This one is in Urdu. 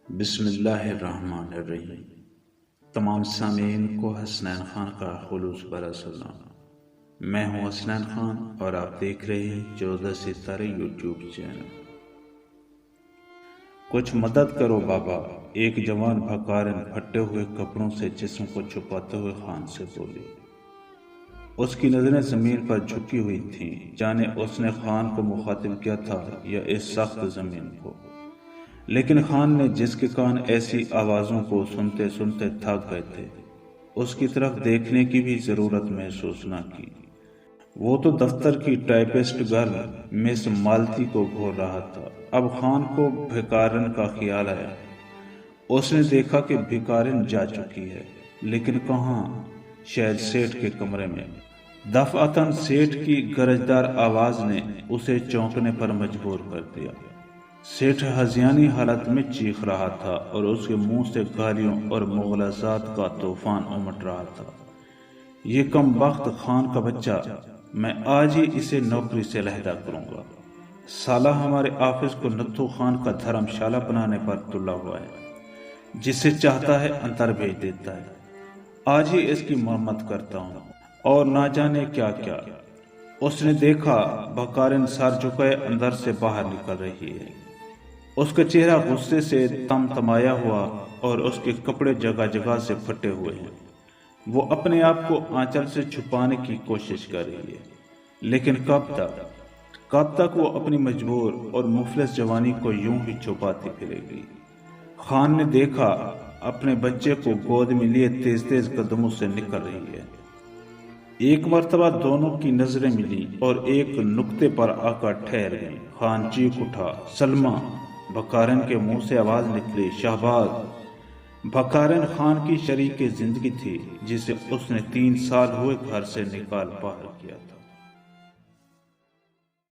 بسم اللہ الرحمن الرحیم۔ تمام سامعین کو حسنین خان کا خلوص بھرا سلام۔ میں ہوں حسنین خان اور آپ دیکھ رہے ہیں 14 ستارے یوٹیوب چینل۔ کچھ مدد کرو بابا، ایک جوان بھکارن پھٹے ہوئے کپڑوں سے جسم کو چھپاتے ہوئے خان سے بولی۔ اس کی نظریں زمین پر جھکی ہوئی تھیں، جانے اس نے خان کو مخاطب کیا تھا یا اس سخت زمین کو۔ لیکن خان نے جس کے کان ایسی آوازوں کو سنتے سنتے تھک گئے تھے، اس کی طرف دیکھنے کی بھی ضرورت محسوس نہ کی۔ وہ تو دفتر کی ٹائپسٹ گرل مس مالتی کو گھور رہا تھا۔ اب خان کو بھکارن کا خیال آیا۔ اس نے دیکھا کہ بھکارن جا چکی ہے، لیکن کہاں؟ شاید سیٹھ کے کمرے میں۔ دفعتاً سیٹھ کی گرجدار آواز نے اسے چونکنے پر مجبور کر دیا۔ سیٹھ ہذیانی حالت میں چیخ رہا تھا اور اس کے منہ سے گالیوں اور مغالطات کا طوفان امٹ رہا تھا۔ یہ کم بخت خان کا بچہ، میں آج ہی اسے نوکری سے علیحدہ کروں گا۔ سالہ ہمارے آفس کو نتھو خان کا دھرم شالہ بنانے پر تلا ہوا ہے، جسے چاہتا ہے اندر بھیج دیتا ہے۔ آج ہی اس کی مرمت کرتا ہوں، اور نہ جانے کیا کیا۔ اس نے دیکھا بھکارن سر جھکائے اندر سے باہر نکل رہی ہے۔ اس کا چہرہ غصے سے تمتمایا ہوا اور اس کے کپڑے جگہ جگہ سے پھٹے ہوئے ہیں۔ وہ اپنے آپ کو آنچل سے چھپانے کی کوشش کر رہی ہے، لیکن کب تک وہ اپنی مجبور اور مفلس جوانی کو یوں ہی چھپاتی پھرے گی؟ خان نے دیکھا اپنے بچے کو گود میں لیے تیز تیز قدموں سے نکل رہی ہے۔ ایک مرتبہ دونوں کی نظریں ملی اور ایک نقطے پر آ کر ٹھہر گئیں۔ خان چیخ اٹھا، سلمیٰ! بھکارن کے منہ سے آواز نکلی، شہباز! بھکارن خان کی شریک زندگی تھی، جسے اس نے 3 سال ہوئے گھر سے نکال باہر کیا تھا۔